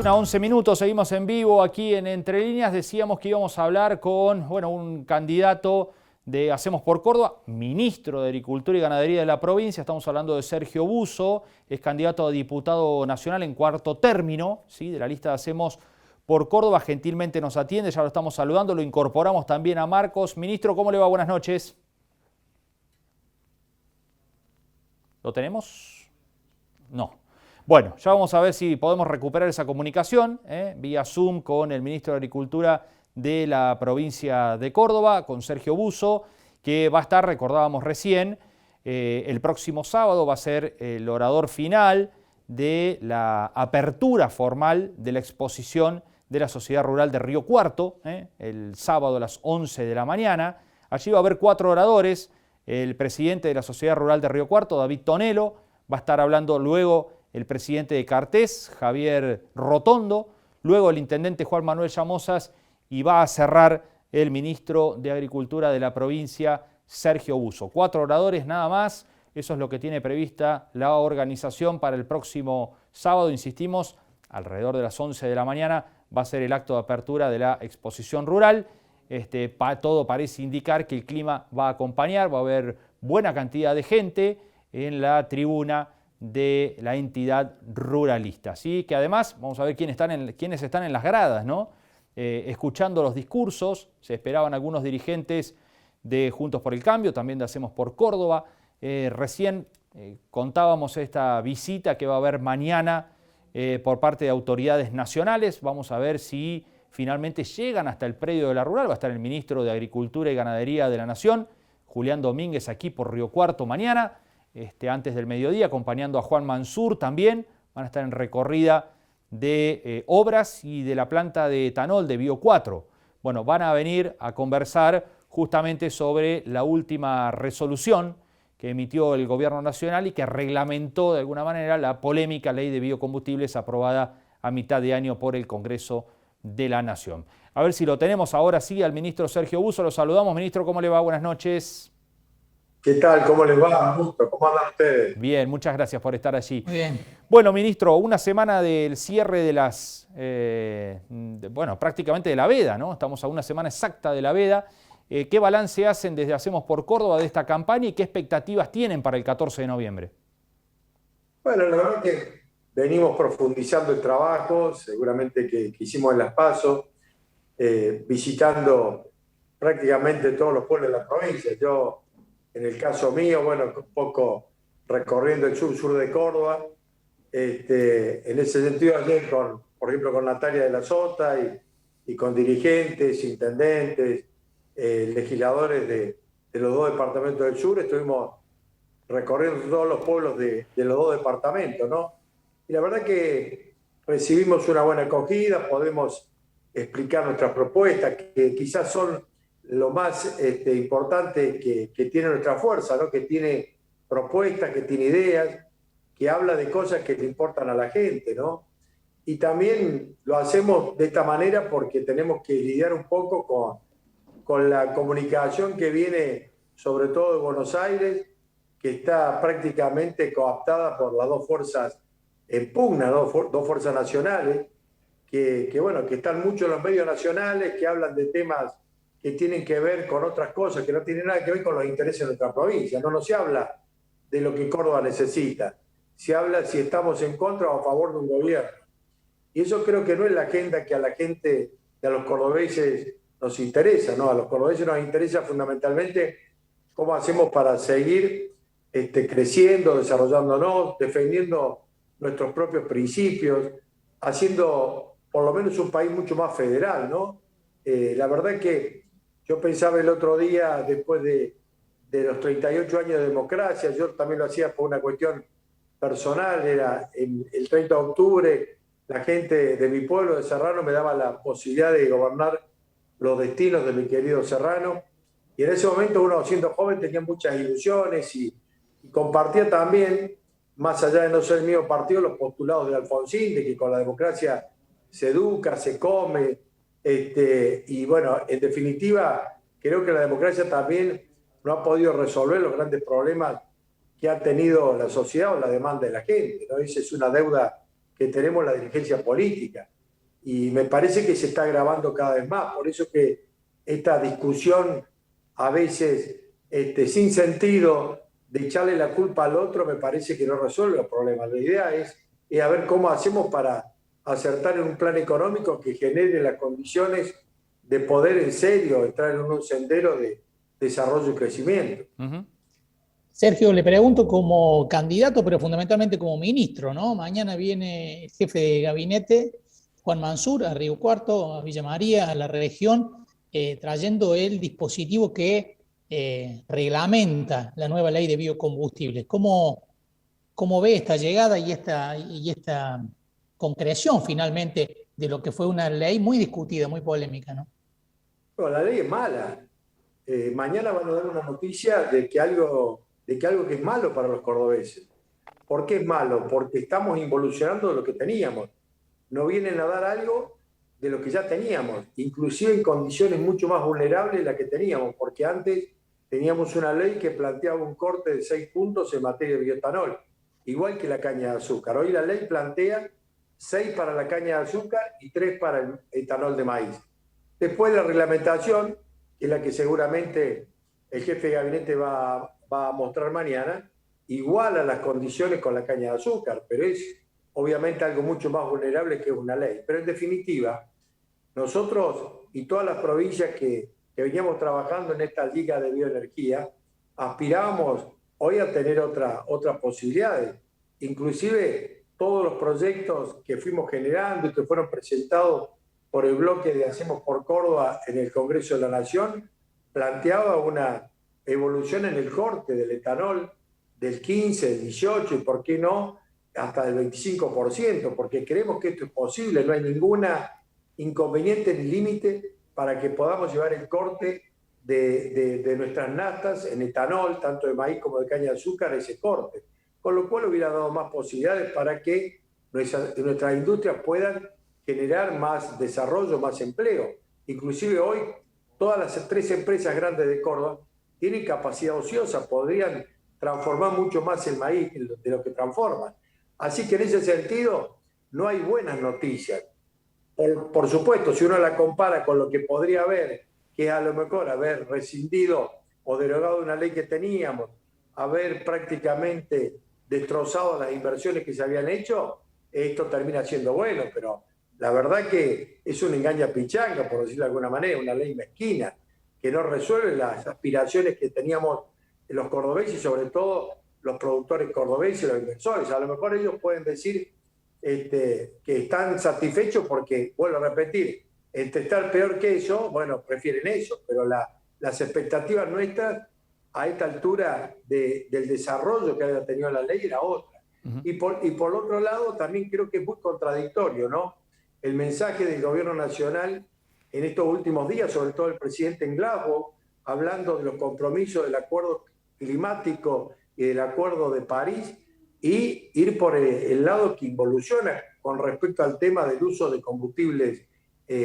21:11, seguimos en vivo aquí en Entre Líneas. Decíamos que íbamos a hablar con un candidato de Hacemos por Córdoba, ministro de Agricultura y Ganadería de la provincia. Estamos hablando de Sergio Busso, es candidato a diputado nacional en cuarto término, ¿sí?, de la lista de Hacemos por Córdoba. Gentilmente nos atiende, ya lo estamos saludando, lo incorporamos también a Marcos. Ministro, ¿cómo le va? Buenas noches. ¿Lo tenemos? No. Bueno, ya vamos a ver si podemos recuperar esa comunicación vía Zoom con el ministro de Agricultura de la provincia de Córdoba, con Sergio Busso, que va a estar, recordábamos recién, el próximo sábado va a ser el orador final de la apertura formal de la exposición de la Sociedad Rural de Río Cuarto, el sábado a las 11 de la mañana. Allí va a haber 4 oradores: el presidente de la Sociedad Rural de Río Cuarto, David Tonelo, va a estar hablando luego el presidente de Cartés, Javier Rotondo, luego el intendente Juan Manuel Llamosas, y va a cerrar el ministro de Agricultura de la provincia, Sergio Busso. 4 oradores nada más, eso es lo que tiene prevista la organización para el próximo sábado. Insistimos, alrededor de las 11 de la mañana va a ser el acto de apertura de la exposición rural. Todo parece indicar que el clima va a acompañar, va a haber buena cantidad de gente en la tribuna de la entidad ruralista, ¿sí? Que además, vamos a ver quiénes están en las gradas, ¿no? Escuchando los discursos. Se esperaban algunos dirigentes de Juntos por el Cambio, también de Hacemos por Córdoba. Recién contábamos esta visita que va a haber mañana por parte de autoridades nacionales. Vamos a ver si finalmente llegan hasta el predio de la Rural. Va a estar el ministro de Agricultura y Ganadería de la Nación, Julián Domínguez, aquí por Río Cuarto mañana, antes del mediodía, acompañando a Juan Mansur también. Van a estar en recorrida de obras y de la planta de etanol de Bio 4. Bueno, van a venir a conversar justamente sobre la última resolución que emitió el Gobierno Nacional y que reglamentó de alguna manera la polémica ley de biocombustibles aprobada a mitad de año por el Congreso de la Nación. A ver si lo tenemos ahora sí al ministro Sergio Busso. Lo saludamos. Ministro, ¿cómo le va? Buenas noches. ¿Qué tal? ¿Cómo les va? Gusto. ¿Cómo andan ustedes? Bien, muchas gracias por estar allí. Muy bien. Bueno, ministro, una semana del cierre de las, prácticamente de la veda, ¿no? Estamos a una semana exacta de la veda. ¿Qué balance hacen desde Hacemos por Córdoba de esta campaña y qué expectativas tienen para el 14 de noviembre? Bueno, la verdad que venimos profundizando el trabajo, seguramente que hicimos en Las PASO, visitando prácticamente todos los pueblos de la provincia. Yo, en el caso mío, un poco recorriendo el sur de Córdoba. En ese sentido, ayer, por ejemplo, con Natalia de la Sota y con dirigentes, intendentes, legisladores de los 2 departamentos del sur, estuvimos recorriendo todos los pueblos de los 2 departamentos, ¿no? Y la verdad que recibimos una buena acogida, podemos explicar nuestras propuestas, que quizás son lo más importante que tiene nuestra fuerza, ¿no? Que tiene propuestas, que tiene ideas, que habla de cosas que le importan a la gente, ¿no? Y también lo hacemos de esta manera porque tenemos que lidiar un poco con la comunicación que viene sobre todo de Buenos Aires, que está prácticamente cooptada por las 2 fuerzas en pugna, 2 fuerzas nacionales, que están mucho en los medios nacionales, que hablan de temas que tienen que ver con otras cosas, que no tienen nada que ver con los intereses de nuestra provincia. No se habla de lo que Córdoba necesita, se habla si estamos en contra o a favor de un gobierno. Y eso creo que no es la agenda que a la gente, a los cordobeses nos interesa, ¿no? A los cordobeses nos interesa fundamentalmente cómo hacemos para seguir creciendo, desarrollándonos, defendiendo nuestros propios principios, haciendo por lo menos un país mucho más federal, ¿no? La verdad que yo pensaba el otro día, después de los 38 años de democracia, yo también lo hacía por una cuestión personal, era el 30 de octubre, la gente de mi pueblo de Serrano me daba la posibilidad de gobernar los destinos de mi querido Serrano, y en ese momento uno, siendo joven, tenía muchas ilusiones y compartía también, más allá de no ser el mismo partido, los postulados de Alfonsín, de que con la democracia se educa, se come, en definitiva, creo que la democracia también no ha podido resolver los grandes problemas que ha tenido la sociedad o la demanda de la gente, ¿no? Esa es una deuda que tenemos la dirigencia política. Y me parece que se está agravando cada vez más. Por eso que esta discusión a veces sin sentido de echarle la culpa al otro me parece que no resuelve los problemas. La idea es a ver cómo hacemos para acertar en un plan económico que genere las condiciones de poder en serio entrar en un sendero de desarrollo y crecimiento. Sergio, le pregunto como candidato, pero fundamentalmente como ministro, ¿no? Mañana viene el jefe de gabinete, Juan Mansur, a Río Cuarto, a Villa María, a la región, trayendo el dispositivo que reglamenta la nueva ley de biocombustibles. ¿Cómo ve esta llegada y esta concreción finalmente de lo que fue una ley muy discutida, muy polémica, ¿no? Bueno, la ley es mala. Mañana van a dar una noticia de que algo que es malo para los cordobeses. ¿Por qué es malo? Porque estamos involucionando de lo que teníamos. No vienen a dar algo de lo que ya teníamos, inclusive en condiciones mucho más vulnerables de las que teníamos, porque antes teníamos una ley que planteaba un corte de 6 puntos en materia de bioetanol, igual que la caña de azúcar. Hoy la ley plantea 6 para la caña de azúcar y 3 para el etanol de maíz. Después la reglamentación, que es la que seguramente el jefe de gabinete va a mostrar mañana, iguala las condiciones con la caña de azúcar, pero es obviamente algo mucho más vulnerable que una ley. Pero en definitiva, nosotros y todas las provincias que veníamos trabajando en esta liga de bioenergía, aspirábamos hoy a tener otras posibilidades. Inclusive todos los proyectos que fuimos generando y que fueron presentados por el bloque de Hacemos por Córdoba en el Congreso de la Nación, planteaba una evolución en el corte del etanol del 15, del 18 y, ¿por qué no?, hasta del 25%, porque creemos que esto es posible, no hay ninguna inconveniente ni límite para que podamos llevar el corte de nuestras naftas en etanol, tanto de maíz como de caña de azúcar, a ese corte. Con lo cual hubiera dado más posibilidades para que nuestras industrias puedan generar más desarrollo, más empleo. Inclusive hoy todas las 3 empresas grandes de Córdoba tienen capacidad ociosa, podrían transformar mucho más el maíz de lo que transforman. Así que en ese sentido no hay buenas noticias. Por supuesto, si uno la compara con lo que podría haber, que a lo mejor haber rescindido o derogado una ley que teníamos, haber prácticamente destrozado las inversiones que se habían hecho, esto termina siendo bueno, pero la verdad que es una engaña pichanga, por decirlo de alguna manera, una ley mezquina, que no resuelve las aspiraciones que teníamos los cordobeses y sobre todo los productores cordobeses y los inversores. A lo mejor ellos pueden decir que están satisfechos porque, vuelvo a repetir, entre estar peor que eso, bueno, prefieren eso, pero las expectativas nuestras a esta altura del desarrollo que había tenido la ley era otra. Y por otro lado, también creo que es muy contradictorio, ¿no?, el mensaje del gobierno nacional en estos últimos días, sobre todo el presidente en Glasgow, hablando de los compromisos del acuerdo climático y del acuerdo de París, y ir por el lado que involuciona con respecto al tema del uso de combustibles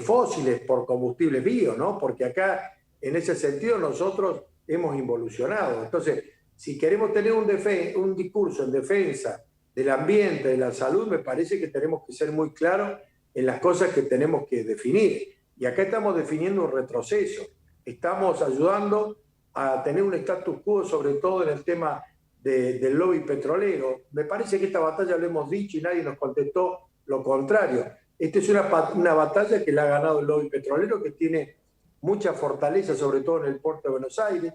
fósiles por combustibles bio, ¿no? Porque acá, en ese sentido, nosotros hemos involucionado. Entonces, si queremos tener un discurso en defensa del ambiente, de la salud, me parece que tenemos que ser muy claros en las cosas que tenemos que definir. Y acá estamos definiendo un retroceso. Estamos ayudando a tener un status quo, sobre todo en el tema del lobby petrolero. Me parece que esta batalla lo hemos dicho y nadie nos contestó lo contrario. Esta es una batalla que la ha ganado el lobby petrolero, que tiene mucha fortaleza, sobre todo en el puerto de Buenos Aires,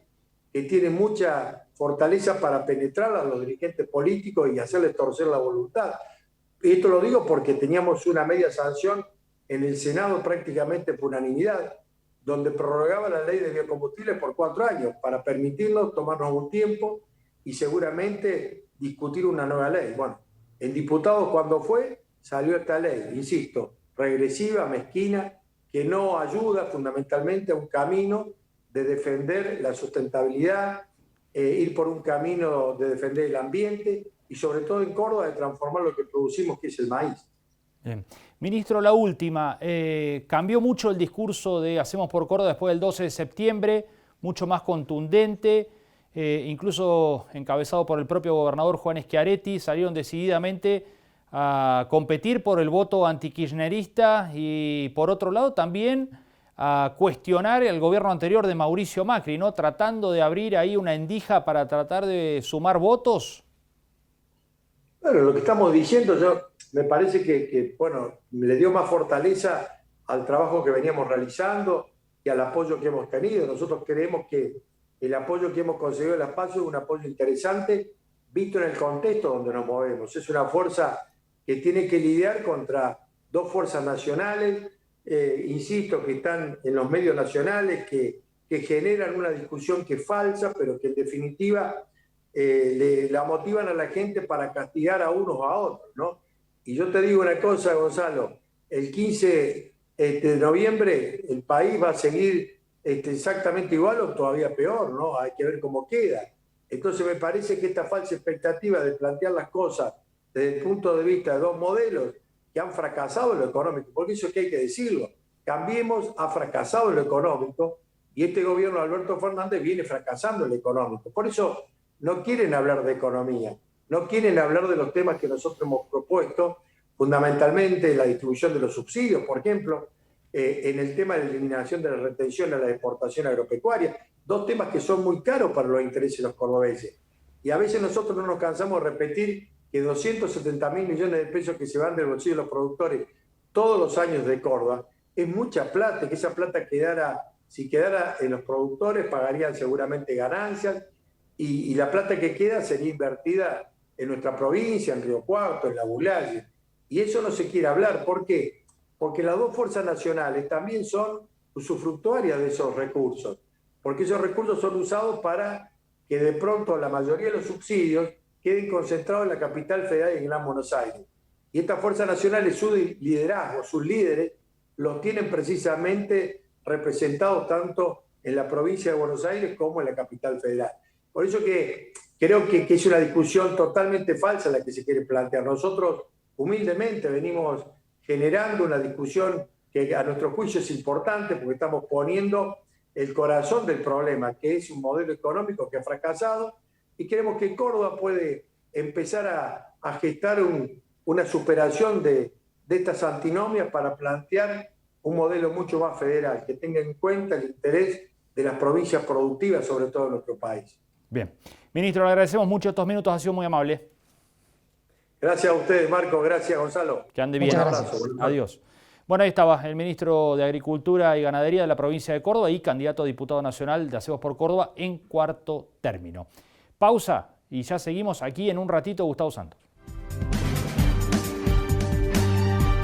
que tiene mucha fortaleza para penetrar a los dirigentes políticos y hacerles torcer la voluntad. Esto lo digo porque teníamos una media sanción en el Senado prácticamente por unanimidad, donde prorrogaba la ley de biocombustibles por 4 años para permitirnos tomarnos un tiempo y seguramente discutir una nueva ley. Bueno, en diputados cuando salió esta ley, insisto, regresiva, mezquina, que no ayuda fundamentalmente a un camino de defender la sustentabilidad, ir por un camino de defender el ambiente y sobre todo en Córdoba de transformar lo que producimos, que es el maíz. Bien. Ministro, la última. Cambió mucho el discurso de Hacemos por Córdoba después del 12 de septiembre, mucho más contundente, incluso encabezado por el propio gobernador Juan Schiaretti, salieron decididamente a competir por el voto antikirchnerista y por otro lado también a cuestionar el gobierno anterior de Mauricio Macri, ¿no? Tratando de abrir ahí una endija para tratar de sumar votos. Bueno, lo que estamos diciendo, me parece que bueno, le dio más fortaleza al trabajo que veníamos realizando y al apoyo que hemos tenido. Nosotros creemos que el apoyo que hemos conseguido en las PASO es un apoyo interesante, visto en el contexto donde nos movemos. Es una fuerza que tiene que lidiar contra dos fuerzas nacionales, insisto, que están en los medios nacionales, que generan una discusión que es falsa, pero que en definitiva la motivan a la gente para castigar a unos o a otros, ¿no? Y yo te digo una cosa, Gonzalo, el 15 de noviembre el país va a seguir exactamente igual o todavía peor, ¿no? Hay que ver cómo queda. Entonces me parece que esta falsa expectativa de plantear las cosas desde el punto de vista de dos modelos que han fracasado en lo económico, porque eso es que hay que decirlo. Cambiemos ha fracasado en lo económico y este gobierno de Alberto Fernández viene fracasando en lo económico. Por eso no quieren hablar de economía, no quieren hablar de los temas que nosotros hemos propuesto, fundamentalmente la distribución de los subsidios, por ejemplo, en el tema de la eliminación de la retención a la exportación agropecuaria, dos temas que son muy caros para los intereses de los cordobeses. Y a veces nosotros no nos cansamos de repetir que 270.000 millones de pesos que se van del bolsillo de los productores todos los años de Córdoba es mucha plata, que esa plata si quedara en los productores pagarían seguramente ganancias y la plata que queda sería invertida en nuestra provincia, en Río Cuarto, en La Bulaye. Y eso no se quiere hablar. ¿Por qué? Porque las dos fuerzas nacionales también son usufructuarias de esos recursos, porque esos recursos son usados para que de pronto la mayoría de los subsidios queden concentrados en la capital federal y en Gran Buenos Aires. Y estas fuerzas nacionales, su liderazgo, sus líderes, los tienen precisamente representados tanto en la provincia de Buenos Aires como en la capital federal. Por eso que creo que es una discusión totalmente falsa la que se quiere plantear. Nosotros humildemente venimos generando una discusión que a nuestro juicio es importante porque estamos poniendo el corazón del problema, que es un modelo económico que ha fracasado, y creemos que Córdoba puede empezar a gestar una superación de estas antinomias para plantear un modelo mucho más federal, que tenga en cuenta el interés de las provincias productivas, sobre todo en nuestro país. Bien. Ministro, le agradecemos mucho estos minutos, ha sido muy amable. Gracias a ustedes, Marco. Gracias, Gonzalo. Que ande bien. Un abrazo. Adiós. Bueno, ahí estaba el ministro de Agricultura y Ganadería de la provincia de Córdoba y candidato a diputado nacional de Hacemos por Córdoba en cuarto término. Pausa y ya seguimos aquí en un ratito, Gustavo Santos.